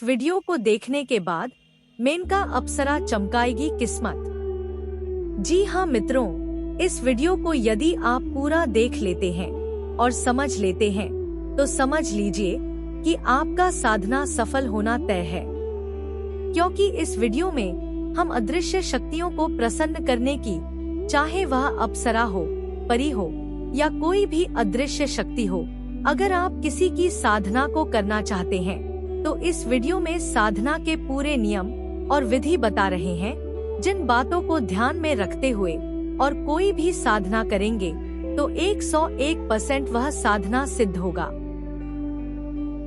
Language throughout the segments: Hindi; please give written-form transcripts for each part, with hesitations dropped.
इस वीडियो को देखने के बाद मेनका अप्सरा चमकाएगी किस्मत। जी हाँ मित्रों, इस वीडियो को यदि आप पूरा देख लेते हैं और समझ लेते हैं तो समझ लीजिए कि आपका साधना सफल होना तय है, क्योंकि इस वीडियो में हम अदृश्य शक्तियों को प्रसन्न करने की, चाहे वह अप्सरा हो, परी हो या कोई भी अदृश्य शक्ति हो, अगर आप किसी की साधना को करना चाहते हैं तो इस वीडियो में साधना के पूरे नियम और विधि बता रहे हैं, जिन बातों को ध्यान में रखते हुए और कोई भी साधना करेंगे तो 101% वह साधना सिद्ध होगा।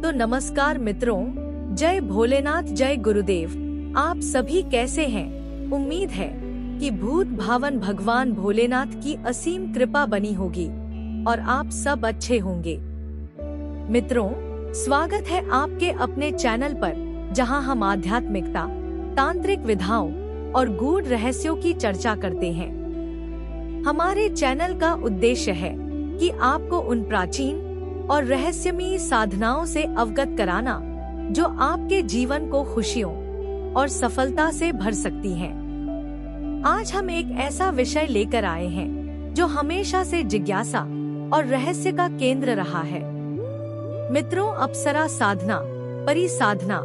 तो नमस्कार मित्रों, जय भोलेनाथ, जय गुरुदेव। आप सभी कैसे हैं? उम्मीद है कि भूत भावन भगवान भोलेनाथ की असीम कृपा बनी होगी और आप सब अच्छे होंगे। मित्रों, स्वागत है आपके अपने चैनल पर, जहां हम आध्यात्मिकता, तांत्रिक विधाओं और गूढ़ रहस्यों की चर्चा करते हैं। हमारे चैनल का उद्देश्य है कि आपको उन प्राचीन और रहस्यमयी साधनाओं से अवगत कराना जो आपके जीवन को खुशियों और सफलता से भर सकती हैं। आज हम एक ऐसा विषय लेकर आए हैं जो हमेशा से जिज्ञासा और रहस्य का केंद्र रहा है। मित्रों, अप्सरा साधना, परी साधना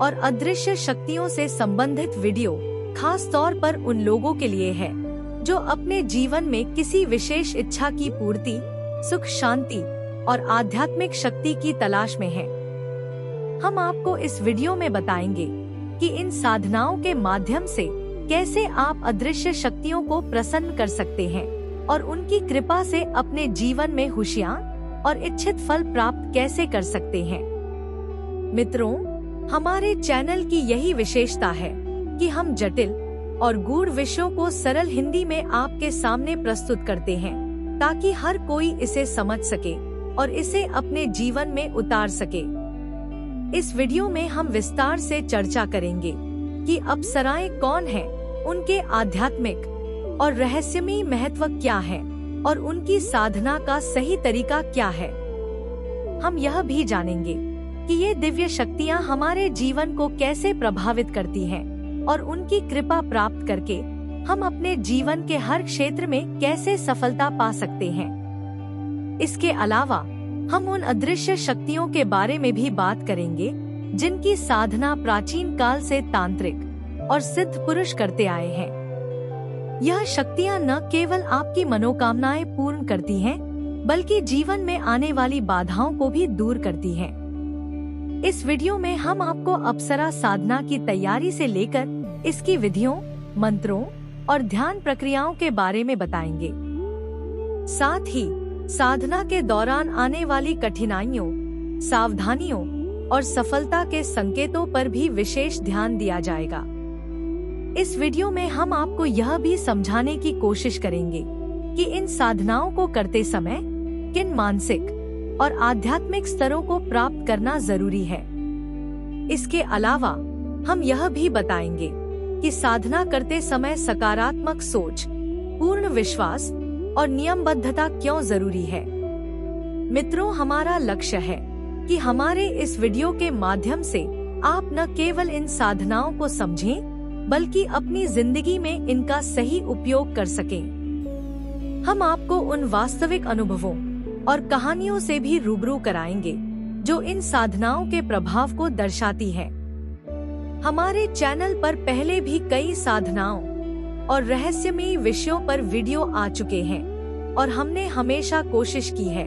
और अदृश्य शक्तियों से संबंधित वीडियो खास तौर पर उन लोगों के लिए है जो अपने जीवन में किसी विशेष इच्छा की पूर्ति, सुख, शांति और आध्यात्मिक शक्ति की तलाश में हैं। हम आपको इस वीडियो में बताएंगे कि इन साधनाओं के माध्यम से कैसे आप अदृश्य शक्तियों को प्रसन्न कर सकते हैं और उनकी कृपा से अपने जीवन में खुशियां और इच्छित फल प्राप्त कैसे कर सकते हैं। मित्रों, हमारे चैनल की यही विशेषता है कि हम जटिल और गूढ़ विषयों को सरल हिंदी में आपके सामने प्रस्तुत करते हैं, ताकि हर कोई इसे समझ सके और इसे अपने जीवन में उतार सके। इस वीडियो में हम विस्तार से चर्चा करेंगे कि अप्सराएं कौन हैं, उनके आध्यात्मिक और रहस्यमयी महत्व क्या है और उनकी साधना का सही तरीका क्या है। हम यह भी जानेंगे कि ये दिव्य शक्तियां हमारे जीवन को कैसे प्रभावित करती हैं और उनकी कृपा प्राप्त करके हम अपने जीवन के हर क्षेत्र में कैसे सफलता पा सकते हैं। इसके अलावा हम उन अदृश्य शक्तियों के बारे में भी बात करेंगे जिनकी साधना प्राचीन काल से तांत्रिक और सिद्ध पुरुष करते आए हैं। यह शक्तियां न केवल आपकी मनोकामनाएं पूर्ण करती हैं, बल्कि जीवन में आने वाली बाधाओं को भी दूर करती हैं। इस वीडियो में हम आपको अप्सरा साधना की तैयारी से लेकर इसकी विधियों, मंत्रों और ध्यान प्रक्रियाओं के बारे में बताएंगे। साथ ही साधना के दौरान आने वाली कठिनाइयों, सावधानियों और सफलता के संकेतों पर भी विशेष ध्यान दिया जाएगा। इस वीडियो में हम आपको यह भी समझाने की कोशिश करेंगे कि इन साधनाओं को करते समय किन मानसिक और आध्यात्मिक स्तरों को प्राप्त करना जरूरी है। इसके अलावा हम यह भी बताएंगे कि साधना करते समय सकारात्मक सोच, पूर्ण विश्वास और नियमबद्धता क्यों जरूरी है। मित्रों, हमारा लक्ष्य है कि हमारे इस वीडियो के माध्यम से आप न केवल इन साधनाओं को समझें, बल्कि अपनी जिंदगी में इनका सही उपयोग कर सकें। हम आपको उन वास्तविक अनुभवों और कहानियों से भी रूबरू कराएंगे जो इन साधनाओं के प्रभाव को दर्शाती है। हमारे चैनल पर पहले भी कई साधनाओं और रहस्यमयी विषयों पर वीडियो आ चुके हैं और हमने हमेशा कोशिश की है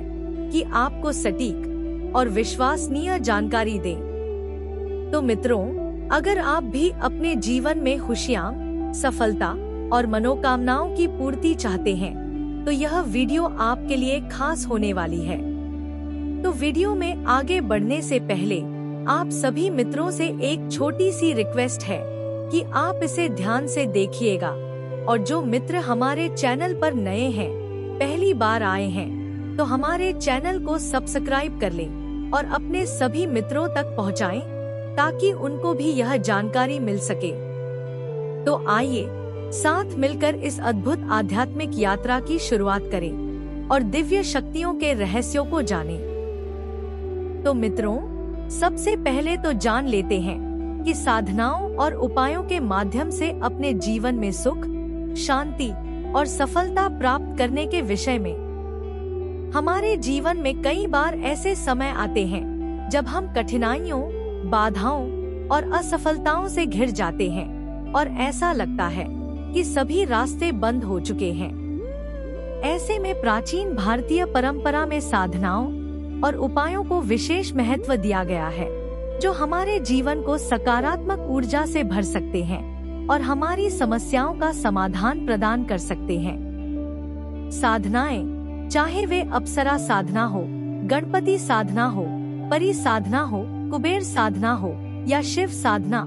कि आपको सटीक और विश्वसनीय जानकारी दें। तो मित्रों, अगर आप भी अपने जीवन में खुशियां, सफलता और मनोकामनाओं की पूर्ति चाहते हैं तो यह वीडियो आपके लिए खास होने वाली है। तो वीडियो में आगे बढ़ने से पहले आप सभी मित्रों से एक छोटी सी रिक्वेस्ट है कि आप इसे ध्यान से देखिएगा, और जो मित्र हमारे चैनल पर नए हैं, पहली बार आए हैं, तो हमारे चैनल को सब्सक्राइब कर लें और अपने सभी मित्रों तक पहुंचाएं, ताकि उनको भी यह जानकारी मिल सके। तो आइए साथ मिलकर इस अद्भुत आध्यात्मिक यात्रा की शुरुआत करें और दिव्य शक्तियों के रहस्यों को जानें। तो मित्रों, सबसे पहले तो जान लेते हैं कि साधनाओं और उपायों के माध्यम से अपने जीवन में सुख, शांति और सफलता प्राप्त करने के विषय में। हमारे जीवन में कई बार ऐसे समय आते हैं जब हम कठिनाइयों, बाधाओं और असफलताओं से घिर जाते हैं और ऐसा लगता है कि सभी रास्ते बंद हो चुके हैं। ऐसे में प्राचीन भारतीय परंपरा में साधनाओं और उपायों को विशेष महत्व दिया गया है, जो हमारे जीवन को सकारात्मक ऊर्जा से भर सकते हैं और हमारी समस्याओं का समाधान प्रदान कर सकते हैं। साधनाएं, चाहे वे अप्सरा साधना हो, गणपति साधना हो, परि साधना हो, कुबेर साधना हो या शिव साधना,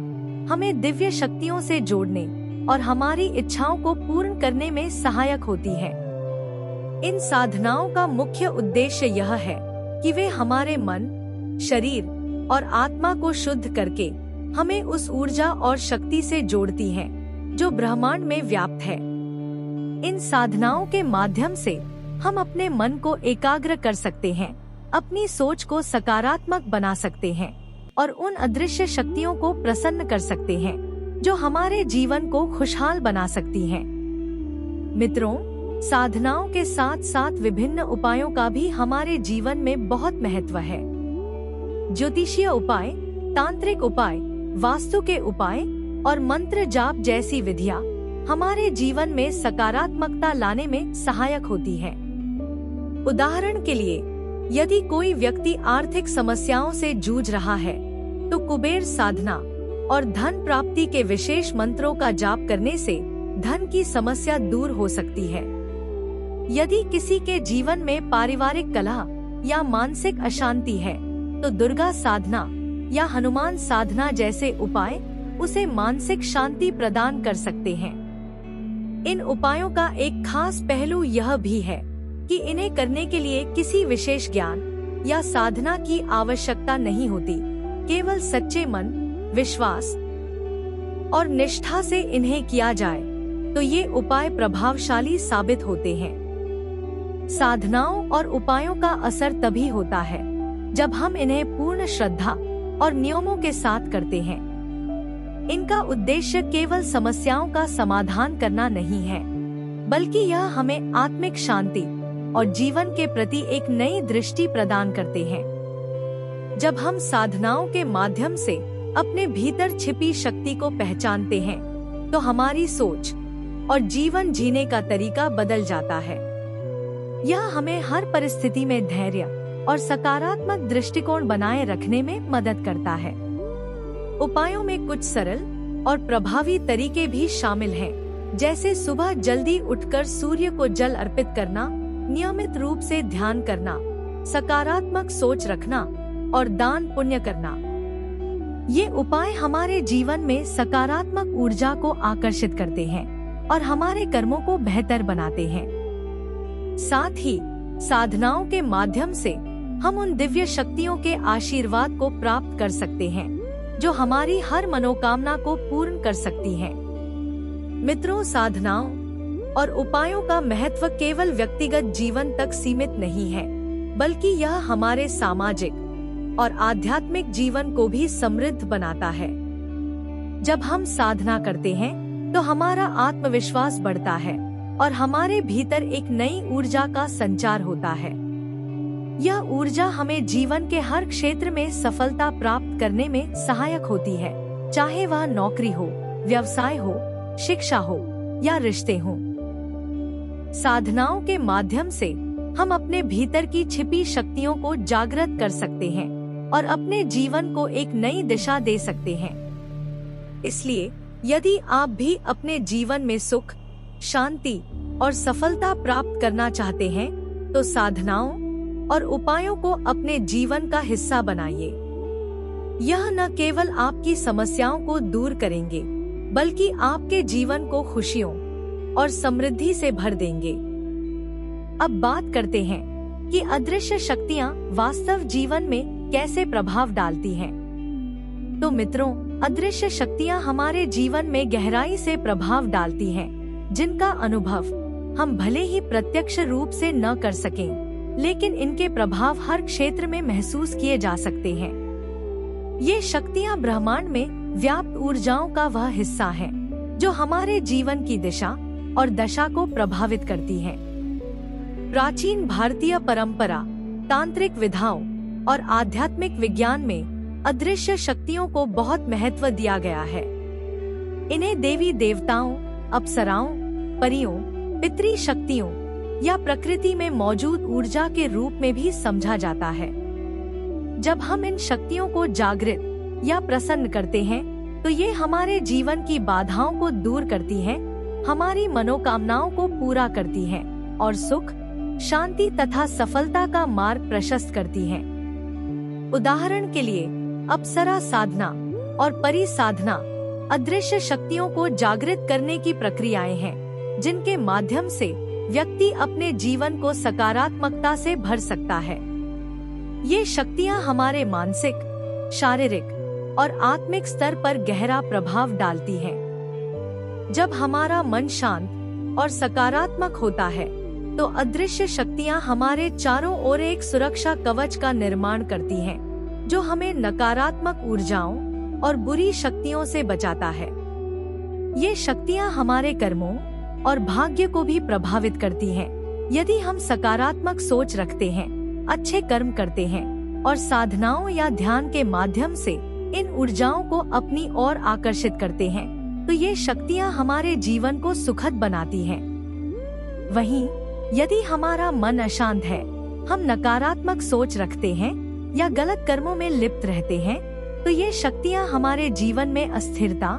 हमें दिव्य शक्तियों से जोड़ने और हमारी इच्छाओं को पूर्ण करने में सहायक होती है। इन साधनाओं का मुख्य उद्देश्य यह है कि वे हमारे मन, शरीर और आत्मा को शुद्ध करके हमें उस ऊर्जा और शक्ति से जोड़ती हैं, जो ब्रह्मांड में व्याप्त है। इन साधनाओं के माध्यम से हम अपने मन को एकाग्र कर सकते हैं, अपनी सोच को सकारात्मक बना सकते हैं और उन अदृश्य शक्तियों को प्रसन्न कर सकते हैं, जो हमारे जीवन को खुशहाल बना सकती हैं। मित्रों, साधनाओं के साथ साथ विभिन्न उपायों का भी हमारे जीवन में बहुत महत्व है। ज्योतिषीय उपाय, तांत्रिक उपाय, वास्तु के उपाय और मंत्र जाप जैसी विधियां हमारे जीवन में सकारात्मकता लाने में सहायक होती है। उदाहरण के लिए, यदि कोई व्यक्ति आर्थिक समस्याओं से जूझ रहा है, तो कुबेर साधना और धन प्राप्ति के विशेष मंत्रों का जाप करने से धन की समस्या दूर हो सकती है। यदि किसी के जीवन में पारिवारिक कलह या मानसिक अशांति है, तो दुर्गा साधना या हनुमान साधना जैसे उपाय उसे मानसिक शांति प्रदान कर सकते हैं। इन उपायों का एक खास पहलू यह भी है कि इन्हें करने के लिए किसी विशेष ज्ञान या साधना की आवश्यकता नहीं होती। केवल सच्चे मन, विश्वास और निष्ठा से इन्हें किया जाए तो ये उपाय प्रभावशाली साबित होते हैं। साधनाओं और उपायों का असर तभी होता है जब हम इन्हें पूर्ण श्रद्धा और नियमों के साथ करते हैं। इनका उद्देश्य केवल समस्याओं का समाधान करना नहीं है, बल्कि यह हमें आत्मिक शांति और जीवन के प्रति एक नई दृष्टि प्रदान करते हैं। जब हम साधनाओं के माध्यम से अपने भीतर छिपी शक्ति को पहचानते हैं, तो हमारी सोच और जीवन जीने का तरीका बदल जाता है। यह हमें हर परिस्थिति में धैर्य और सकारात्मक दृष्टिकोण बनाए रखने में मदद करता है। उपायों में कुछ सरल और प्रभावी तरीके भी शामिल हैं, जैसे सुबह जल्दी उठकर सूर्य को जल अर्पित करना, नियमित रूप से ध्यान करना, सकारात्मक सोच रखना और दान पुण्य करना। ये उपाय हमारे जीवन में सकारात्मक ऊर्जा को आकर्षित करते हैं और हमारे कर्मों को बेहतर बनाते हैं। साथ ही साधनाओं के माध्यम से हम उन दिव्य शक्तियों के आशीर्वाद को प्राप्त कर सकते हैं, जो हमारी हर मनोकामना को पूर्ण कर सकती हैं। मित्रों, साधनाओं और उपायों का महत्व केवल व्यक्तिगत जीवन तक सीमित नहीं है, बल्कि यह हमारे सामाजिक और आध्यात्मिक जीवन को भी समृद्ध बनाता है। जब हम साधना करते हैं, तो हमारा आत्मविश्वास बढ़ता है और हमारे भीतर एक नई ऊर्जा का संचार होता है। यह ऊर्जा हमें जीवन के हर क्षेत्र में सफलता प्राप्त करने में सहायक होती है, चाहे वह नौकरी हो, व्यवसाय हो, शिक्षा हो या रिश्ते हों। साधनाओं के माध्यम से हम अपने भीतर की छिपी शक्तियों को जागृत कर सकते हैं और अपने जीवन को एक नई दिशा दे सकते हैं। इसलिए यदि आप भी अपने जीवन में सुख, शांति और सफलता प्राप्त करना चाहते हैं, तो साधनाओं और उपायों को अपने जीवन का हिस्सा बनाइए। यह न केवल आपकी समस्याओं को दूर करेंगे, बल्कि आपके जीवन को खुशियों और समृद्धि से भर देंगे। अब बात करते हैं कि अदृश्य शक्तियाँ वास्तव जीवन में कैसे प्रभाव डालती हैं। तो मित्रों, अदृश्य शक्तियाँ हमारे जीवन में गहराई से प्रभाव डालती हैं, जिनका अनुभव हम भले ही प्रत्यक्ष रूप से न कर सकें, लेकिन इनके प्रभाव हर क्षेत्र में महसूस किए जा सकते हैं। ये शक्तियाँ ब्रह्मांड में व्याप्त ऊर्जाओं का वह हिस्सा है जो हमारे जीवन की दिशा और दशा को प्रभावित करती हैं। प्राचीन भारतीय परंपरा, तांत्रिक विधाओं और आध्यात्मिक विज्ञान में अदृश्य शक्तियों को बहुत महत्व दिया गया है। इन्हें देवी देवताओं, अप्सराओं, परियों, पितरी शक्तियों या प्रकृति में मौजूद ऊर्जा के रूप में भी समझा जाता है। जब हम इन शक्तियों को जागृत या प्रसन्न करते हैं तो ये हमारे जीवन की बाधाओं को दूर करती हैं, हमारी मनोकामनाओं को पूरा करती हैं और सुख, शांति तथा सफलता का मार्ग प्रशस्त करती हैं। उदाहरण के लिए अप्सरा साधना और परि साधना अदृश्य शक्तियों को जागृत करने की प्रक्रियाएं हैं जिनके माध्यम से व्यक्ति अपने जीवन को सकारात्मकता से भर सकता है। ये शक्तियां हमारे मानसिक, शारीरिक और आत्मिक स्तर पर गहरा प्रभाव डालती हैं। जब हमारा मन शांत और सकारात्मक होता है तो अदृश्य शक्तियां हमारे चारों ओर एक सुरक्षा कवच का निर्माण करती हैं, जो हमें नकारात्मक ऊर्जाओं और बुरी शक्तियों से बचाता है। ये शक्तियां हमारे कर्मों और भाग्य को भी प्रभावित करती हैं। यदि हम सकारात्मक सोच रखते हैं, अच्छे कर्म करते हैं और साधनाओं या ध्यान के माध्यम से इन ऊर्जाओं को अपनी ओर आकर्षित करते हैं, तो ये शक्तियां हमारे जीवन को सुखद बनाती हैं। वहीं यदि हमारा मन अशांत है, हम नकारात्मक सोच रखते हैं या गलत कर्मों में लिप्त रहते हैं, तो ये शक्तियां हमारे जीवन में अस्थिरता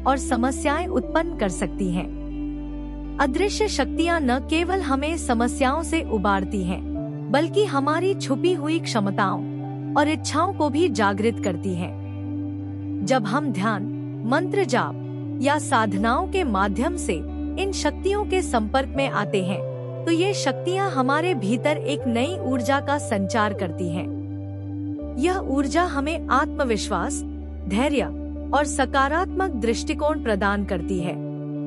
और समस्याएं उत्पन्न कर सकती हैं। अदृश्य शक्तियां न केवल हमें समस्याओं से उबारती हैं, बल्कि हमारी छुपी हुई क्षमताओं और इच्छाओं को भी जागृत करती हैं। जब हम ध्यान, मंत्र जाप या साधनाओं के माध्यम से इन शक्तियों के संपर्क में आते हैं, तो ये शक्तियां हमारे भीतर एक नई ऊर्जा का संचार करती हैं। यह ऊर्जा हमें आत्मविश्वास, धैर्य और सकारात्मक दृष्टिकोण प्रदान करती है,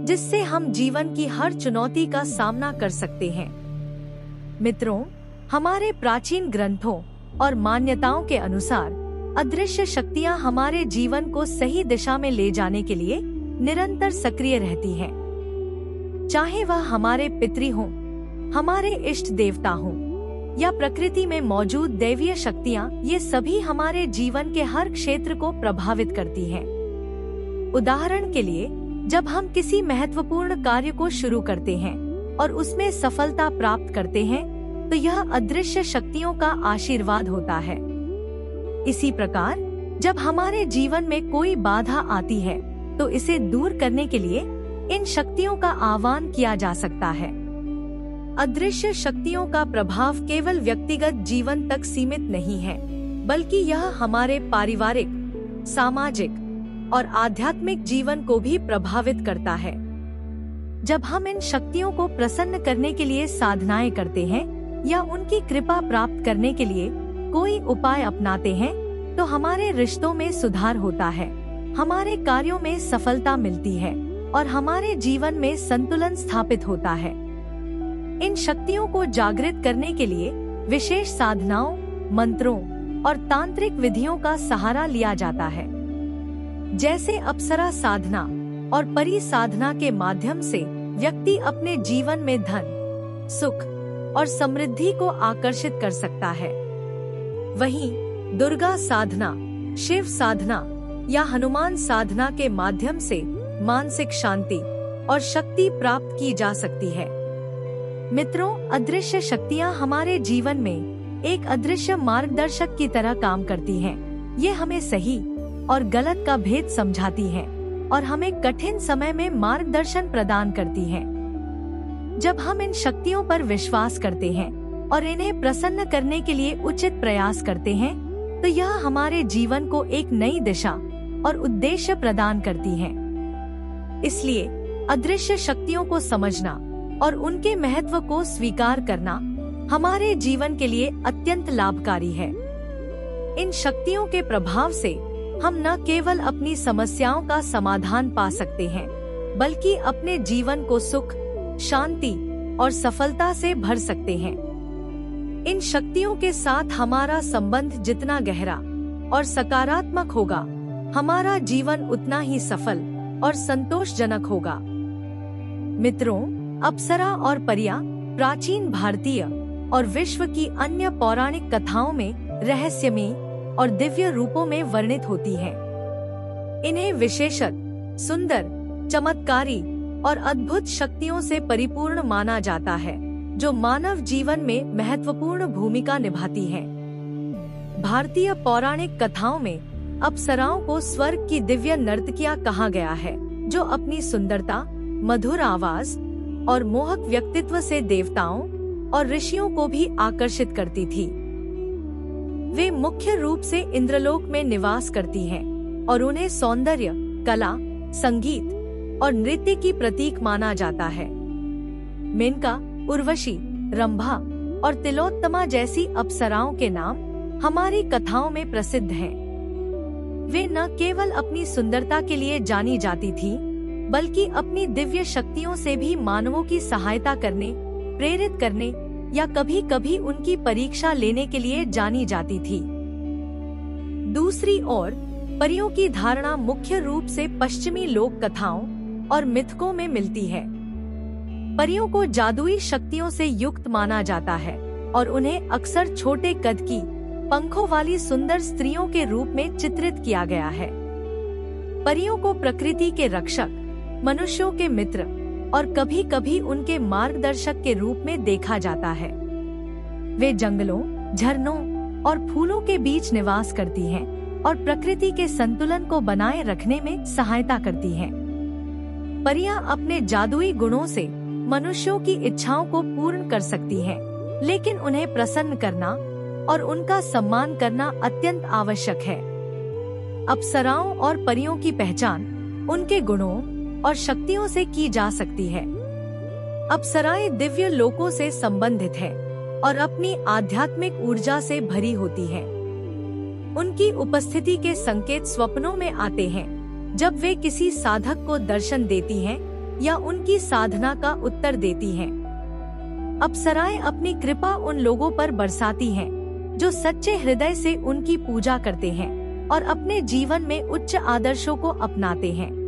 जिससे हम जीवन की हर चुनौती का सामना कर सकते हैं। मित्रों, हमारे प्राचीन ग्रंथों और मान्यताओं के अनुसार अदृश्य शक्तियां हमारे जीवन को सही दिशा में ले जाने के लिए निरंतर सक्रिय रहती हैं। चाहे वह हमारे पितृ हों, हमारे इष्ट देवता हों या प्रकृति में मौजूद दैवीय शक्तियां, ये सभी हमारे जीवन के हर क्षेत्र को प्रभावित करती हैं। उदाहरण के लिए, जब हम किसी महत्वपूर्ण कार्य को शुरू करते हैं और उसमें सफलता प्राप्त करते हैं, तो यह अदृश्य शक्तियों का आशीर्वाद होता है। इसी प्रकार जब हमारे जीवन में कोई बाधा आती है, तो इसे दूर करने के लिए इन शक्तियों का आह्वान किया जा सकता है। अदृश्य शक्तियों का प्रभाव केवल व्यक्तिगत जीवन तक सीमित नहीं है, बल्कि यह हमारे पारिवारिक, सामाजिक और आध्यात्मिक जीवन को भी प्रभावित करता है। जब हम इन शक्तियों को प्रसन्न करने के लिए साधनाएं करते हैं या उनकी कृपा प्राप्त करने के लिए कोई उपाय अपनाते हैं, तो हमारे रिश्तों में सुधार होता है, हमारे कार्यों में सफलता मिलती है और हमारे जीवन में संतुलन स्थापित होता है। इन शक्तियों को जागृत करने के लिए विशेष साधनाओं, मंत्रों और तांत्रिक विधियों का सहारा लिया जाता है। जैसे अप्सरा साधना और परि साधना के माध्यम से व्यक्ति अपने जीवन में धन, सुख और समृद्धि को आकर्षित कर सकता है। वहीं दुर्गा साधना, शिव साधना या हनुमान साधना के माध्यम से मानसिक शांति और शक्ति प्राप्त की जा सकती है। मित्रों, अदृश्य शक्तियां हमारे जीवन में एक अदृश्य मार्गदर्शक की तरह काम करती हैं। ये हमें सही और गलत का भेद समझाती हैं और हमें कठिन समय में मार्गदर्शन प्रदान करती हैं। जब हम इन शक्तियों पर विश्वास करते हैं और इन्हें प्रसन्न करने के लिए उचित प्रयास करते हैं, तो यह हमारे जीवन को एक नई दिशा और उद्देश्य प्रदान करती हैं। इसलिए अदृश्य शक्तियों को समझना और उनके महत्व को स्वीकार करना हमारे जीवन के लिए अत्यंत लाभकारी है। इन शक्तियों के प्रभाव से हम न केवल अपनी समस्याओं का समाधान पा सकते हैं, बल्कि अपने जीवन को सुख, शांति और सफलता से भर सकते हैं। इन शक्तियों के साथ हमारा संबंध जितना गहरा और सकारात्मक होगा, हमारा जीवन उतना ही सफल और संतोषजनक होगा। मित्रों, अप्सरा और परियां प्राचीन भारतीय और विश्व की अन्य पौराणिक कथाओं में रहस्यमयी और दिव्य रूपों में वर्णित होती हैं। इन्हें विशेषत, सुंदर, चमत्कारी और अद्भुत शक्तियों से परिपूर्ण माना जाता है, जो मानव जीवन में महत्वपूर्ण भूमिका निभाती हैं। भारतीय पौराणिक कथाओं में अप्सराओं को स्वर्ग की दिव्य नर्तकियां कहा गया है, जो अपनी सुंदरता, मधुर आवाज और मोहक व्यक्तित्व से देवताओं और ऋषियों को भी आकर्षित करती थी। वे मुख्य रूप से इंद्रलोक में निवास करती हैं और उन्हें सौंदर्य, कला, संगीत और नृत्य की प्रतीक माना जाता है। मेनका, उर्वशी, रंभा और तिलोत्तमा जैसी अप्सराओं के नाम हमारी कथाओं में प्रसिद्ध हैं। वे न केवल अपनी सुंदरता के लिए जानी जाती थीं, बल्कि अपनी दिव्य शक्तियों से भी मानवों की सहायता करने, प्रेरित करने या कभी-कभी उनकी परीक्षा लेने के लिए जानी जाती थी। दूसरी ओर, परियों की धारणा मुख्य रूप से पश्चिमी लोक कथाओं और मिथकों में मिलती है। परियों को जादुई शक्तियों से युक्त माना जाता है और उन्हें अक्सर छोटे कद की, पंखों वाली सुंदर स्त्रियों के रूप में चित्रित किया गया है। परियों को प्रकृति के रक्षक, मनुष्यों के मित्र और कभी-कभी उनके मार्गदर्शक के रूप में देखा जाता है। वे जंगलों, झरनों और फूलों के बीच निवास करती हैं और प्रकृति के संतुलन को बनाए रखने में सहायता करती हैं। परियां अपने जादुई गुणों से मनुष्यों की इच्छाओं को पूर्ण कर सकती हैं, लेकिन उन्हें प्रसन्न करना और उनका सम्मान करना अत्यंत आवश्यक है। अप्सराओं और परियों की पहचान उनके गुणों और शक्तियों से की जा सकती है। अप्सराएं दिव्य लोकों से संबंधित है और अपनी आध्यात्मिक ऊर्जा से भरी होती हैं। उनकी उपस्थिति के संकेत स्वप्नों में आते हैं, जब वे किसी साधक को दर्शन देती हैं या उनकी साधना का उत्तर देती हैं। अप्सराएं अपनी कृपा उन लोगों पर बरसाती हैं, जो सच्चे हृदय से उनकी पूजा करते हैं और अपने जीवन में उच्च आदर्शों को अपनाते हैं।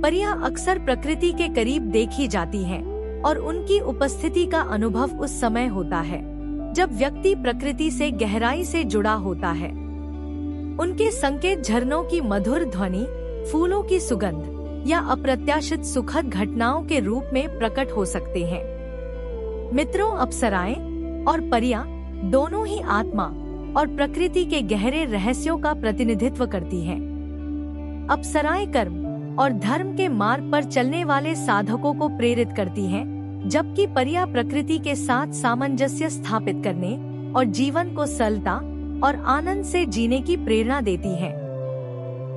परियां अक्सर प्रकृति के करीब देखी जाती हैं और उनकी उपस्थिति का अनुभव उस समय होता है जब व्यक्ति प्रकृति से गहराई से जुड़ा होता है। उनके संकेत झरनों की मधुर ध्वनि, फूलों की सुगंध या अप्रत्याशित सुखद घटनाओं के रूप में प्रकट हो सकते हैं। मित्रों, अप्सराएं और परियां दोनों ही आत्मा और प्रकृति के गहरे रहस्यों का प्रतिनिधित्व करती हैं। अप्सराएं कर्म और धर्म के मार्ग पर चलने वाले साधकों को प्रेरित करती हैं, जबकि परियां प्रकृति के साथ सामंजस्य स्थापित करने और जीवन को सरलता और आनंद से जीने की प्रेरणा देती हैं।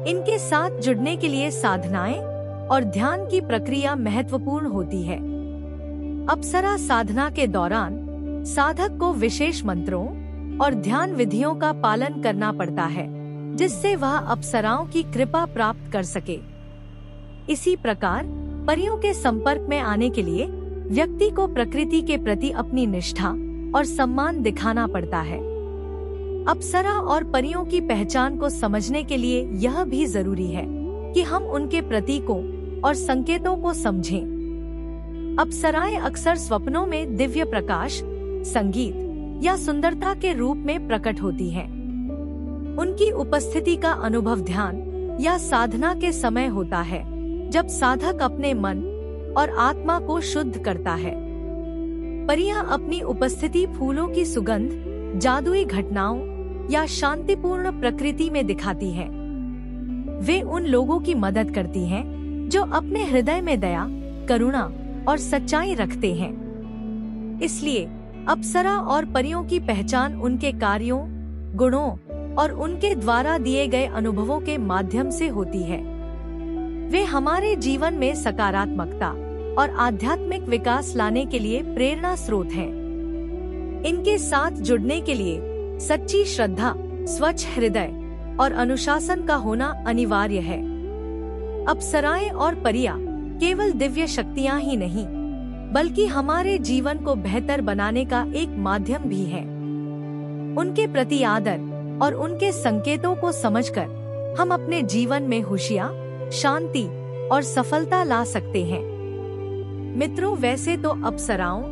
इनके साथ जुड़ने के लिए साधनाएं और ध्यान की प्रक्रिया महत्वपूर्ण होती है। अप्सरा साधना के दौरान साधक को विशेष मंत्रों और ध्यान विधियों का पालन करना पड़ता है, जिससे वह अप्सराओं की कृपा प्राप्त कर सके। इसी प्रकार परियों के संपर्क में आने के लिए व्यक्ति को प्रकृति के प्रति अपनी निष्ठा और सम्मान दिखाना पड़ता है। अप्सरा और परियों की पहचान को समझने के लिए यह भी जरूरी है कि हम उनके प्रतीकों और संकेतों को समझें। अप्सराएं अक्सर स्वप्नों में दिव्य प्रकाश, संगीत या सुंदरता के रूप में प्रकट होती हैं। उनकी उपस्थिति का अनुभव ध्यान या साधना के समय होता है, जब साधक अपने मन और आत्मा को शुद्ध करता है। परियां अपनी उपस्थिति फूलों की सुगंध, जादुई घटनाओं या शांतिपूर्ण प्रकृति में दिखाती हैं। वे उन लोगों की मदद करती हैं जो अपने हृदय में दया, करुणा और सच्चाई रखते हैं। इसलिए अप्सरा और परियों की पहचान उनके कार्यों, गुणों और उनके द्वारा दिए गए अनुभवों के माध्यम से होती है। वे हमारे जीवन में सकारात्मकता और आध्यात्मिक विकास लाने के लिए प्रेरणा स्रोत हैं। इनके साथ जुड़ने के लिए सच्ची श्रद्धा, स्वच्छ हृदय और अनुशासन का होना अनिवार्य है। अप्सराएं और परियां केवल दिव्य शक्तियां ही नहीं, बल्कि हमारे जीवन को बेहतर बनाने का एक माध्यम भी है। उनके प्रति आदर, और उनके संकेतों को समझकर हम अपने जीवन में खुशियाँ, शांति और सफलता ला सकते हैं। मित्रों, वैसे तो अप्सराओं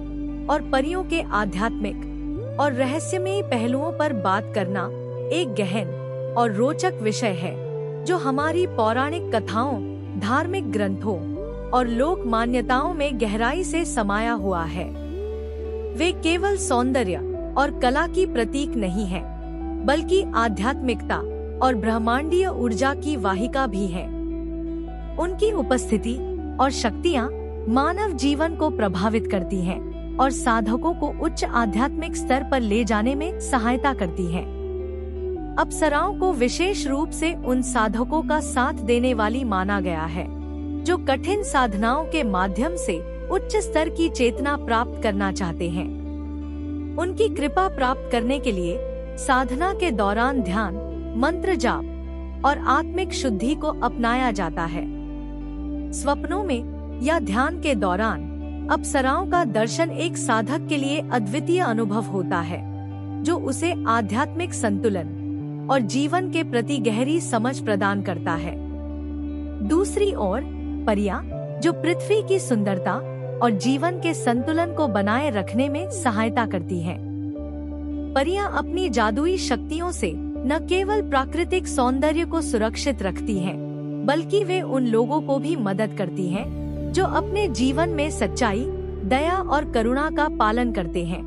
और परियों के आध्यात्मिक और रहस्यमयी पहलुओं पर बात करना एक गहन और रोचक विषय है, जो हमारी पौराणिक कथाओं, धार्मिक ग्रंथों और लोक मान्यताओं में गहराई से समाया हुआ है। वे केवल सौंदर्य और कला की प्रतीक नहीं हैं, बल्कि आध्यात्मिकता और ब्रह्मांडीय ऊर्जा की वाहिका भी हैं। उनकी उपस्थिति और शक्तियाँ मानव जीवन को प्रभावित करती हैं और साधकों को उच्च आध्यात्मिक स्तर पर ले जाने में सहायता करती हैं। अप्सराओं को विशेष रूप से उन साधकों का साथ देने वाली माना गया है, जो कठिन साधनाओं के माध्यम से उच्च स्तर की चेतना प्राप्त करना चाहते हैं। उनकी कृपा प्राप्त करने के लिए साधना के दौरान ध्यान, मंत्र जाप और आत्मिक शुद्धि को अपनाया जाता है। स्वप्नों में या ध्यान के दौरान अप्सराओं का दर्शन एक साधक के लिए अद्वितीय अनुभव होता है, जो उसे आध्यात्मिक संतुलन और जीवन के प्रति गहरी समझ प्रदान करता है। दूसरी ओर परियां, जो पृथ्वी की सुंदरता और जीवन के संतुलन को बनाए रखने में सहायता करती हैं। परियां अपनी जादुई शक्तियों से न केवल प्राकृतिक सौंदर्य को सुरक्षित रखती हैं, बल्कि वे उन लोगों को भी मदद करती हैं जो अपने जीवन में सच्चाई, दया और करुणा का पालन करते हैं।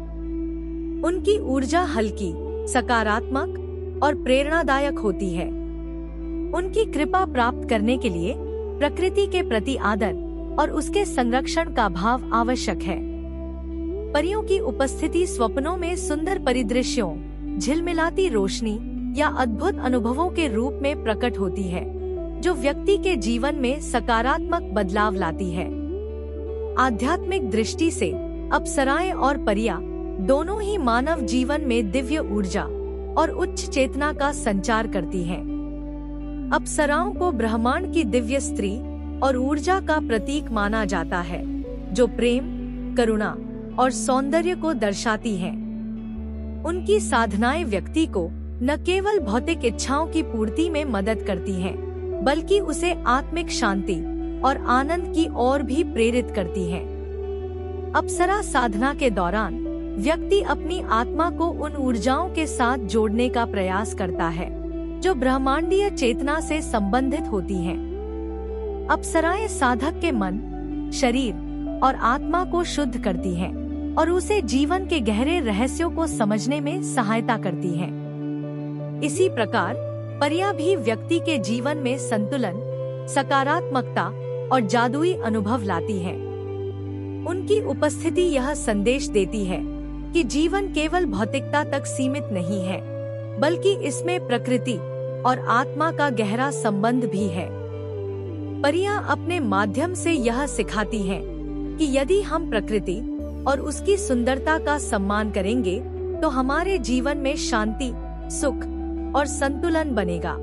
उनकी ऊर्जा हल्की, सकारात्मक और प्रेरणादायक होती है। उनकी कृपा प्राप्त करने के लिए प्रकृति के प्रति आदर और उसके संरक्षण का भाव आवश्यक है। परियों की उपस्थिति स्वप्नों में सुंदर परिदृश्यों, झिलमिलाती रोशनी या अद्भुत अनुभवों के रूप में प्रकट होती है, जो व्यक्ति के जीवन में सकारात्मक बदलाव लाती है। आध्यात्मिक दृष्टि से अप्सराएं और परियां दोनों ही मानव जीवन में दिव्य ऊर्जा और उच्च चेतना का संचार करती हैं। अप्सराओं को ब्रह्मांड की दिव्य स्त्री और ऊर्जा का प्रतीक माना जाता है, जो प्रेम, करुणा और सौंदर्य को दर्शाती हैं। उनकी साधनाएं व्यक्ति को न केवल भौतिक इच्छाओं की पूर्ति में मदद करती हैं, बल्कि उसे आत्मिक शांति और आनंद की ओर भी प्रेरित करती हैं। अप्सरा साधना के दौरान व्यक्ति अपनी आत्मा को उन ऊर्जाओं के साथ जोड़ने का प्रयास करता है, जो ब्रह्मांडीय चेतना से संबंधित होती हैं। अप्सराएं साधक के मन, शरीर और आत्मा को शुद्ध करती हैं और उसे जीवन के गहरे रहस्यों को समझने में सहायता करती हैं। इसी प्रकार परियां भी व्यक्ति के जीवन में संतुलन, सकारात्मकता और जादुई अनुभव लाती हैं। उनकी उपस्थिति यह संदेश देती है कि जीवन केवल भौतिकता तक सीमित नहीं है, बल्कि इसमें प्रकृति और आत्मा का गहरा संबंध भी है। परियां अपने माध्यम से यह सिखाती हैं कि यदि हम प्रकृति और उसकी सुंदरता का सम्मान करेंगे, तो हमारे जीवन में शांति, सुख और संतुलन बनेगा।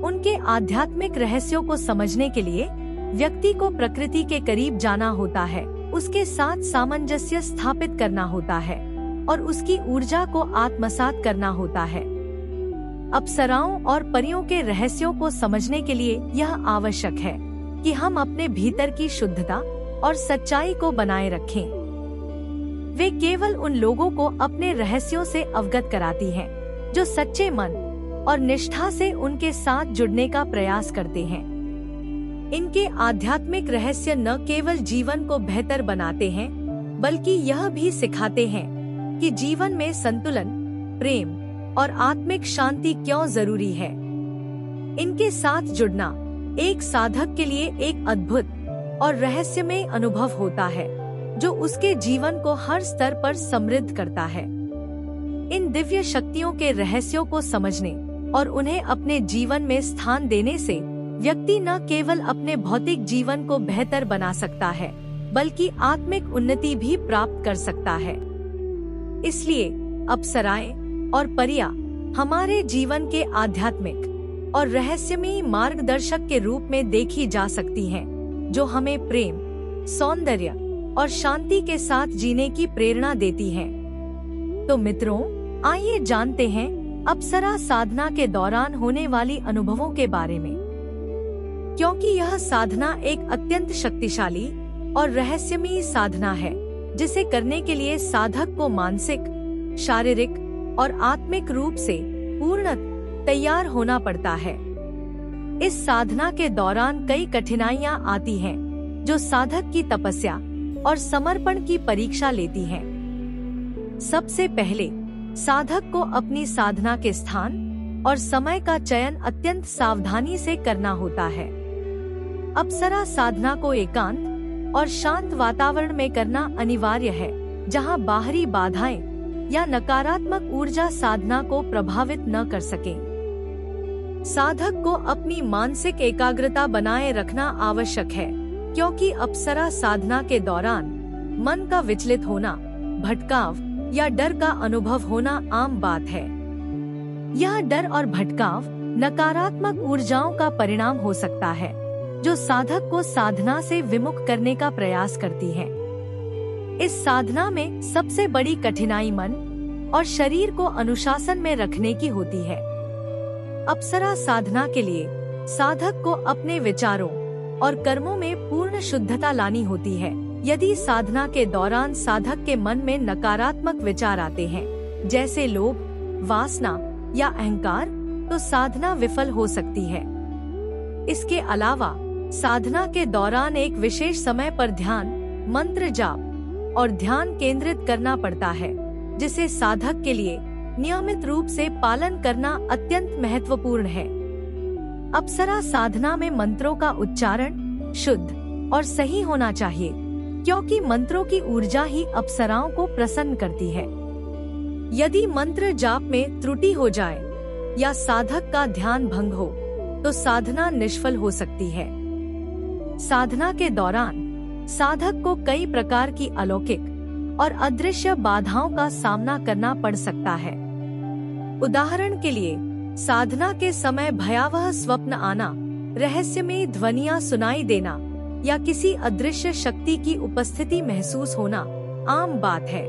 उनके आध्यात्मिक रहस्यों को समझने के लिए व्यक्ति को प्रकृति के करीब जाना होता है, उसके साथ सामंजस्य स्थापित करना होता है और उसकी ऊर्जा को आत्मसात करना होता है। अप्सराओं और परियों के रहस्यों को समझने के लिए यह आवश्यक है कि हम अपने भीतर की शुद्धता और सच्चाई को बनाए रखें। वे केवल उन लोगों को अपने रहस्यों से अवगत कराती हैं, जो सच्चे मन और निष्ठा से उनके साथ जुड़ने का प्रयास करते हैं। इनके आध्यात्मिक रहस्य न केवल जीवन को बेहतर बनाते हैं, बल्कि यह भी सिखाते हैं कि जीवन में संतुलन, प्रेम और आत्मिक शांति क्यों जरूरी है। इनके साथ जुड़ना एक साधक के लिए एक अद्भुत और रहस्यमय अनुभव होता है, जो उसके जीवन को हर स्तर पर समृद्ध करता है। इन दिव्य शक्तियों के रहस्यों को समझने और उन्हें अपने जीवन में स्थान देने से व्यक्ति न केवल अपने भौतिक जीवन को बेहतर बना सकता है, बल्कि आत्मिक उन्नति भी प्राप्त कर सकता है। इसलिए अप्सराएं और परियां हमारे जीवन के आध्यात्मिक और रहस्यमयी मार्गदर्शक के रूप में देखी जा सकती हैं, जो हमें प्रेम, सौंदर्य और शांति के साथ जीने की प्रेरणा देती हैं। तो मित्रों, आइए जानते हैं अप्सरा साधना के दौरान होने वाली अनुभवों के बारे में। क्योंकि यह साधना एक अत्यंत शक्तिशाली और रहस्यमयी साधना है, जिसे करने के लिए साधक को मानसिक, शारीरिक और आत्मिक रूप से पूर्णतः तैयार होना पड़ता है। इस साधना के दौरान कई कठिनाइयां आती हैं, जो साधक की तपस्या और समर्पण की परीक्षा लेती हैं। सबसे पहले साधक को अपनी साधना के स्थान और समय का चयन अत्यंत सावधानी से करना होता है। अप्सरा साधना को एकांत और शांत वातावरण में करना अनिवार्य है, जहां बाहरी बाधाएं या नकारात्मक ऊर्जा साधना को प्रभावित न कर सके। साधक को अपनी मानसिक एकाग्रता बनाए रखना आवश्यक है, क्योंकि अप्सरा साधना के दौरान मन का विचलित होना, भटकाव या डर का अनुभव होना आम बात है। यह डर और भटकाव नकारात्मक ऊर्जाओं का परिणाम हो सकता है, जो साधक को साधना से विमुख करने का प्रयास करती है। इस साधना में सबसे बड़ी कठिनाई मन और शरीर को अनुशासन में रखने की होती है। अप्सरा साधना के लिए साधक को अपने विचारों और कर्मों में पूर्ण शुद्धता लानी होती है। यदि साधना के दौरान साधक के मन में नकारात्मक विचार आते हैं, जैसे लोभ, वासना या अहंकार, तो साधना विफल हो सकती है। इसके अलावा साधना के दौरान एक विशेष समय पर ध्यान, मंत्र जाप और ध्यान केंद्रित करना पड़ता है, जिसे साधक के लिए नियमित रूप से पालन करना अत्यंत महत्वपूर्ण है। अप्सरा साधना में मंत्रों का उच्चारण शुद्ध और सही होना चाहिए, क्योंकि मंत्रों की ऊर्जा ही अप्सराओं को प्रसन्न करती है। यदि मंत्र जाप में त्रुटि हो जाए या साधक का ध्यान भंग हो, तो साधना निष्फल हो सकती है। साधना के दौरान साधक को कई प्रकार की अलौकिक और अदृश्य बाधाओं का सामना करना पड़ सकता है। उदाहरण के लिए, साधना के समय भयावह स्वप्न आना, रहस्यमयी ध्वनियां सुनाई देना या किसी अदृश्य शक्ति की उपस्थिति महसूस होना आम बात है।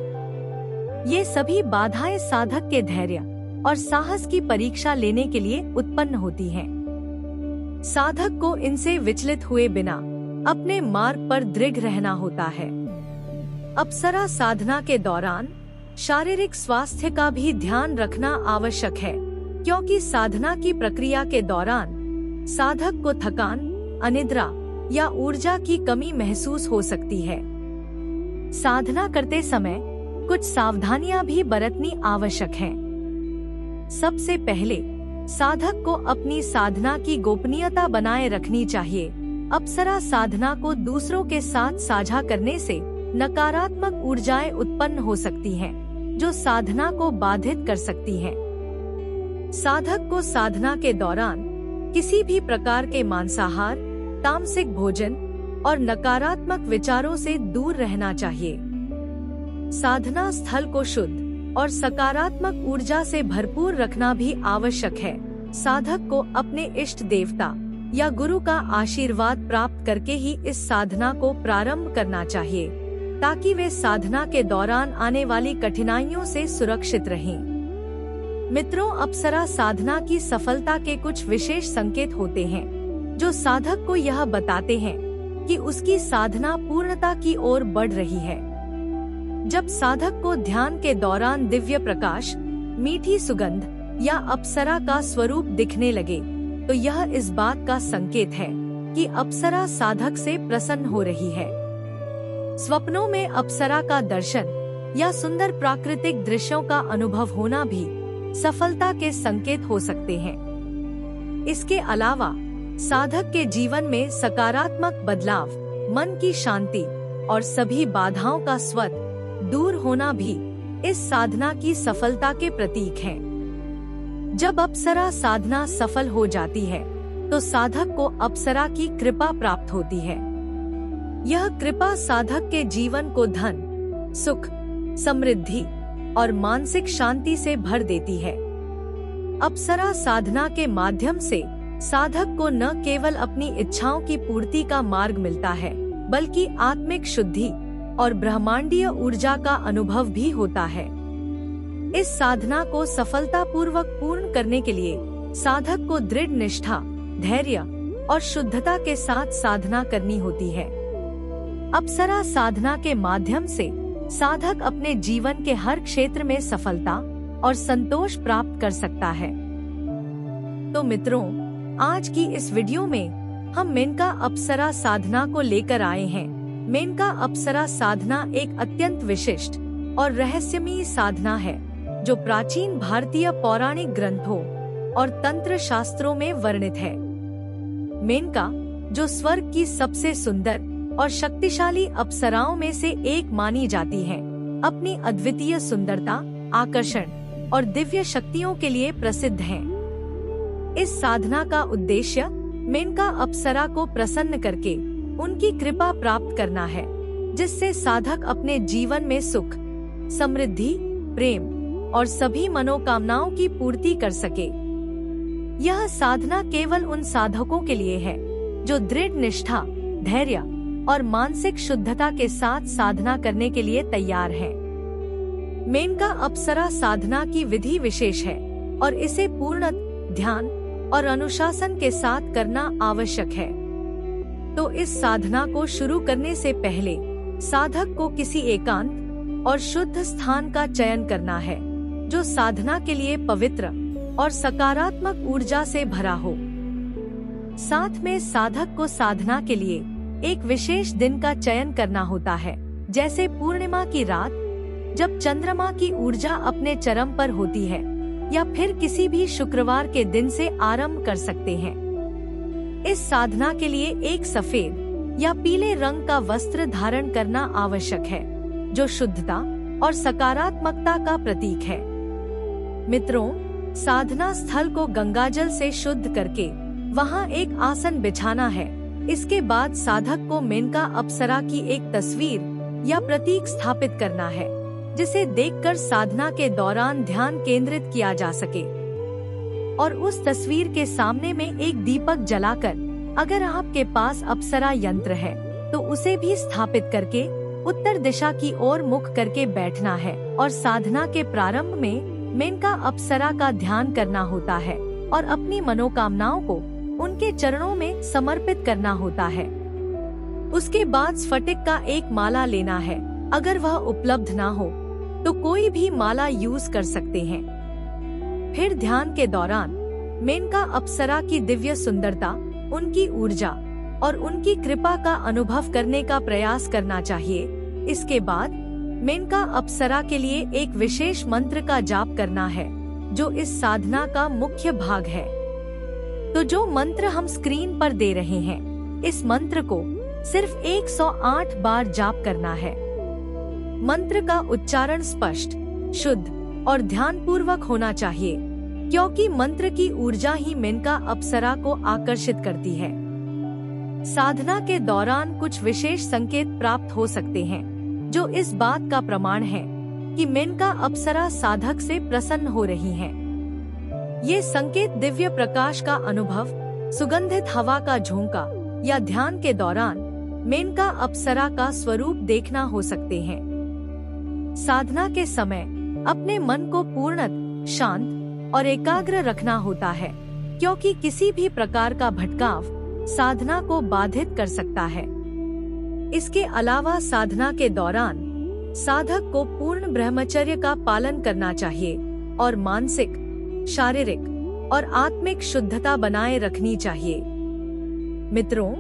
ये सभी बाधाएं साधक के धैर्य और साहस की परीक्षा लेने के लिए उत्पन्न होती हैं। साधक को इनसे विचलित हुए बिना अपने मार्ग पर दृढ़ रहना होता है। अप्सरा साधना के दौरान शारीरिक स्वास्थ्य का भी ध्यान रखना आवश्यक है, क्योंकि साधना की प्रक्रिया के दौरान साधक को थकान, अनिद्रा या ऊर्जा की कमी महसूस हो सकती है। साधना करते समय कुछ सावधानियां भी बरतनी आवश्यक हैं। सबसे पहले साधक को अपनी साधना की गोपनीयता बनाए रखनी चाहिए। अप्सरा साधना को दूसरों के साथ साझा करने से नकारात्मक ऊर्जाएं उत्पन्न हो सकती हैं, जो साधना को बाधित कर सकती हैं। साधक को साधना के दौरान किसी भी प्रकार के मांसाहार, तामसिक भोजन और नकारात्मक विचारों से दूर रहना चाहिए। साधना स्थल को शुद्ध और सकारात्मक ऊर्जा से भरपूर रखना भी आवश्यक है। साधक को अपने इष्ट देवता या गुरु का आशीर्वाद प्राप्त करके ही इस साधना को प्रारंभ करना चाहिए, ताकि वे साधना के दौरान आने वाली कठिनाइयों से सुरक्षित रहें। मित्रों, अप्सरा साधना की सफलता के कुछ विशेष संकेत होते हैं, जो साधक को यह बताते हैं कि उसकी साधना पूर्णता की ओर बढ़ रही है। जब साधक को ध्यान के दौरान दिव्य प्रकाश, मीठी सुगंध या अप्सरा का स्वरूप दिखने लगे, तो यह इस बात का संकेत है कि अप्सरा साधक से प्रसन्न हो रही है। स्वप्नों में अप्सरा का दर्शन या सुंदर प्राकृतिक दृश्यों का अनुभव होना भी सफलता के संकेत हो सकते हैं। इसके अलावा साधक के जीवन में सकारात्मक बदलाव, मन की शांति और सभी बाधाओं का स्वतः दूर होना भी इस साधना की सफलता के प्रतीक हैं। जब अप्सरा साधना सफल हो जाती है, तो साधक को अप्सरा की कृपा प्राप्त होती है। यह कृपा साधक के जीवन को धन, सुख, समृद्धि और मानसिक शांति से भर देती है। अप्सरा साधना के माध्यम से साधक को न केवल अपनी इच्छाओं की पूर्ति का मार्ग मिलता है, बल्कि आत्मिक शुद्धि और ब्रह्मांडीय ऊर्जा का अनुभव भी होता है। इस साधना को सफलतापूर्वक पूर्ण करने के लिए साधक को दृढ़ निष्ठा, धैर्य और शुद्धता के साथ साधना करनी होती है। अप्सरा साधना के माध्यम से साधक अपने जीवन के हर क्षेत्र में सफलता और संतोष प्राप्त कर सकता है। तो मित्रों, आज की इस वीडियो में हम मेनका अप्सरा साधना को लेकर आए हैं। मेनका अप्सरा साधना एक अत्यंत विशिष्ट और रहस्यमयी साधना है जो प्राचीन भारतीय पौराणिक ग्रंथों और तंत्र शास्त्रों में वर्णित है। मेनका, जो स्वर्ग की सबसे सुंदर और शक्तिशाली अप्सराओं में से एक मानी जाती है, अपनी अद्वितीय सुंदरता, आकर्षण और दिव्य शक्तियों के लिए प्रसिद्ध हैं। इस साधना का उद्देश्य मेनका अप्सरा को प्रसन्न करके उनकी कृपा प्राप्त करना है, जिससे साधक अपने जीवन में सुख, समृद्धि, प्रेम और सभी मनोकामनाओं की पूर्ति कर सके। यह साधना केवल उन साधकों के लिए है जो दृढ़ निष्ठा, धैर्य और मानसिक शुद्धता के साथ साधना करने के लिए तैयार हैं। मेनका अप्सरा साधना की विधि विशेष है और इसे पूर्ण ध्यान और अनुशासन के साथ करना आवश्यक है। तो इस साधना को शुरू करने से पहले साधक को किसी एकांत और शुद्ध स्थान का चयन करना है जो साधना के लिए पवित्र और सकारात्मक ऊर्जा से भरा हो। साथ में साधक को साधना के लिए एक विशेष दिन का चयन करना होता है, जैसे पूर्णिमा की रात, जब चंद्रमा की ऊर्जा अपने चरम पर होती है, या फिर किसी भी शुक्रवार के दिन से आरंभ कर सकते हैं। इस साधना के लिए एक सफेद या पीले रंग का वस्त्र धारण करना आवश्यक है, जो शुद्धता और सकारात्मकता का प्रतीक है। मित्रों, साधना स्थल को गंगाजल से शुद्ध करके वहां एक आसन बिछाना है। इसके बाद साधक को मेनका अप्सरा की एक तस्वीर या प्रतीक स्थापित करना है, जिसे देखकर साधना के दौरान ध्यान केंद्रित किया जा सके। और उस तस्वीर के सामने में एक दीपक जलाकर, अगर आपके पास अप्सरा यंत्र है तो उसे भी स्थापित करके उत्तर दिशा की ओर मुख करके बैठना है और साधना के प्रारंभ में मेनका अप्सरा का ध्यान करना होता है और अपनी मनोकामनाओं को उनके चरणों में समर्पित करना होता है। उसके बाद स्फटिक का एक माला लेना है। अगर वह उपलब्ध ना हो तो कोई भी माला यूज कर सकते हैं। फिर ध्यान के दौरान मेनका अप्सरा की दिव्य सुंदरता, उनकी ऊर्जा और उनकी कृपा का अनुभव करने का प्रयास करना चाहिए। इसके बाद मेनका अप्सरा के लिए एक विशेष मंत्र का जाप करना है, जो इस साधना का मुख्य भाग है। तो जो मंत्र हम स्क्रीन पर दे रहे हैं, इस मंत्र को सिर्फ 108 बार जाप करना है। मंत्र का उच्चारण स्पष्ट, शुद्ध और ध्यानपूर्वक होना चाहिए, क्योंकि मंत्र की ऊर्जा ही मेनका अप्सरा को आकर्षित करती है। साधना के दौरान कुछ विशेष संकेत प्राप्त हो सकते हैं, जो इस बात का प्रमाण है कि मेनका अप्सरा साधक से प्रसन्न हो रही हैं। ये संकेत दिव्य प्रकाश का अनुभव, सुगंधित हवा का झोंका या ध्यान के दौरान मेनका अप्सरा का स्वरूप देखना हो सकते हैं। साधना के समय अपने मन को पूर्ण शांत और एकाग्र रखना होता है, क्योंकि किसी भी प्रकार का भटकाव साधना को बाधित कर सकता है। इसके अलावा साधना के दौरान साधक को पूर्ण ब्रह्मचर्य का पालन करना चाहिए और मानसिक, शारीरिक और आत्मिक शुद्धता बनाए रखनी चाहिए। मित्रों,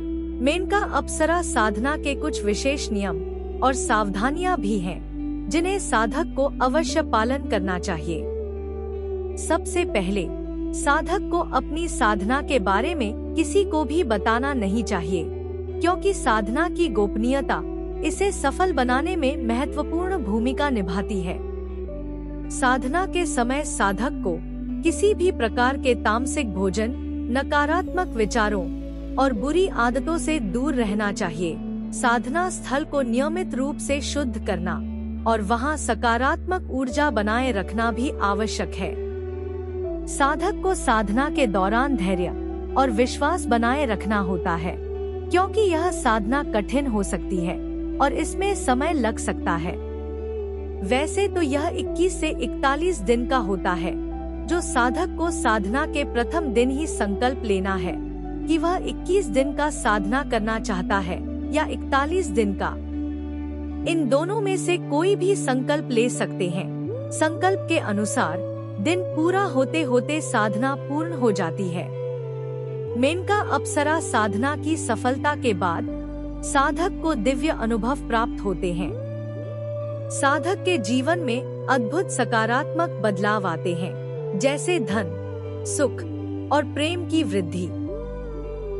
मेनका अप्सरा साधना के कुछ विशेष नियम और सावधानियां भी हैं, जिन्हें साधक को अवश्य पालन करना चाहिए। सबसे पहले, साधक को अपनी साधना के बारे में किसी को भी बताना नहीं चाहिए, क्योंकि साधना की गोपनीयता इसे सफल बनाने में महत्वपूर्ण भूमिका निभाती है। साधना के समय साधक को किसी भी प्रकार के तामसिक भोजन, नकारात्मक विचारों और बुरी आदतों से दूर रहना चाहिए। साधना स्थल को नियमित रूप से शुद्ध करना और वहां सकारात्मक ऊर्जा बनाए रखना भी आवश्यक है। साधक को साधना के दौरान धैर्य और विश्वास बनाए रखना होता है, क्योंकि यह साधना कठिन हो सकती है और इसमें समय लग सकता है। वैसे तो यह 21 से 41 दिन का होता है, जो साधक को साधना के प्रथम दिन ही संकल्प लेना है कि वह 21 दिन का साधना करना चाहता है या 41 दिन का। इन दोनों में से कोई भी संकल्प ले सकते हैं। संकल्प के अनुसार दिन पूरा होते होते साधना पूर्ण हो जाती है। मेनका अप्सरा साधना की सफलता के बाद साधक को दिव्य अनुभव प्राप्त होते हैं। साधक के जीवन में अद्भुत सकारात्मक बदलाव आते हैं, जैसे धन, सुख और प्रेम की वृद्धि।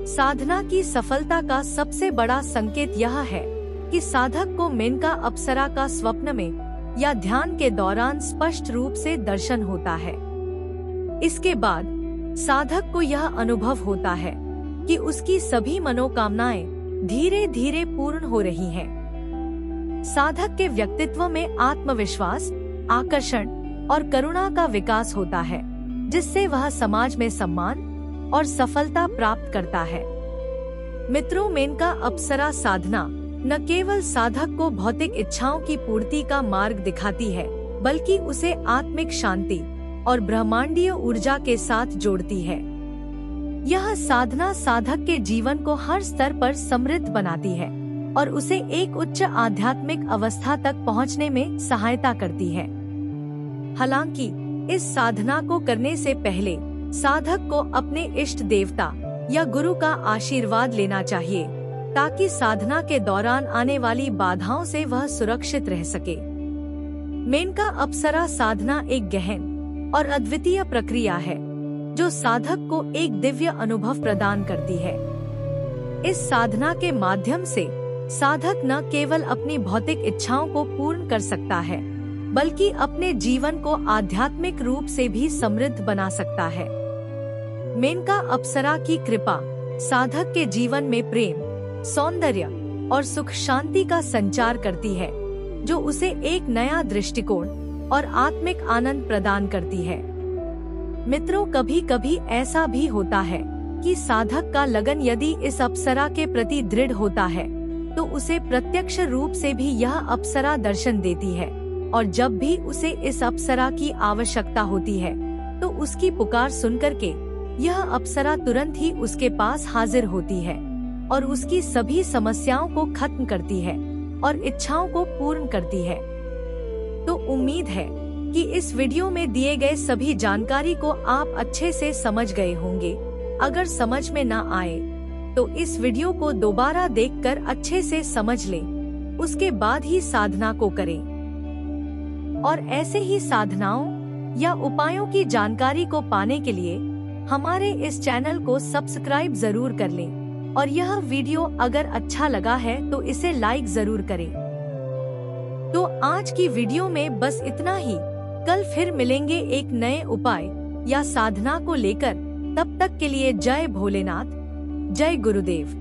साधना की सफलता का सबसे बड़ा संकेत यह है कि साधक को मेनका अप्सरा का स्वप्न में या ध्यान के दौरान स्पष्ट रूप से दर्शन होता है। इसके बाद साधक को यह अनुभव होता है कि उसकी सभी मनोकामनाएं धीरे धीरे पूर्ण हो रही हैं। साधक के व्यक्तित्व में आत्मविश्वास, आकर्षण और करुणा का विकास होता है, जिससे वह समाज में सम्मान और सफलता प्राप्त करता है। मित्रों, मेनका अप्सरा साधना न केवल साधक को भौतिक इच्छाओं की पूर्ति का मार्ग दिखाती है, बल्कि उसे आत्मिक शांति और ब्रह्मांडीय ऊर्जा के साथ जोड़ती है। यह साधना साधक के जीवन को हर स्तर पर समृद्ध बनाती है और उसे एक उच्च आध्यात्मिक अवस्था तक पहुंचने में सहायता करती है। हालांकि इस साधना को करने से पहले साधक को अपने इष्ट देवता या गुरु का आशीर्वाद लेना चाहिए, ताकि साधना के दौरान आने वाली बाधाओं से वह सुरक्षित रह सके। मेनका अप्सरा साधना एक गहन और अद्वितीय प्रक्रिया है, जो साधक को एक दिव्य अनुभव प्रदान करती है। इस साधना के माध्यम से साधक न केवल अपनी भौतिक इच्छाओं को पूर्ण कर सकता है, बल्कि अपने जीवन को आध्यात्मिक रूप से भी समृद्ध बना सकता है। मेनका अप्सरा की कृपा साधक के जीवन में प्रेम, सौंदर्य और सुख शांति का संचार करती है, जो उसे एक नया दृष्टिकोण और आत्मिक आनंद प्रदान करती है। मित्रों, कभी कभी ऐसा भी होता है कि साधक का लगन यदि इस अप्सरा के प्रति दृढ़ होता है, तो उसे प्रत्यक्ष रूप से भी यह अप्सरा दर्शन देती है, और जब भी उसे इस अप्सरा की आवश्यकता होती है, तो उसकी पुकार सुनकर के यह अप्सरा तुरंत ही उसके पास हाजिर होती है और उसकी सभी समस्याओं को खत्म करती है और इच्छाओं को पूर्ण करती है। तो उम्मीद है कि इस वीडियो में दिए गए सभी जानकारी को आप अच्छे से समझ गए होंगे। अगर समझ में न आए तो इस वीडियो को दोबारा देखकर अच्छे से समझ लें, उसके बाद ही साधना को करें। और ऐसे ही साधनाओं या उपायों की जानकारी को पाने के लिए हमारे इस चैनल को सब्सक्राइब जरूर कर लें, और यह वीडियो अगर अच्छा लगा है तो इसे लाइक जरूर करें। तो आज की वीडियो में बस इतना ही। कल फिर मिलेंगे एक नए उपाय या साधना को लेकर। तब तक के लिए जय भोलेनाथ, जय गुरुदेव।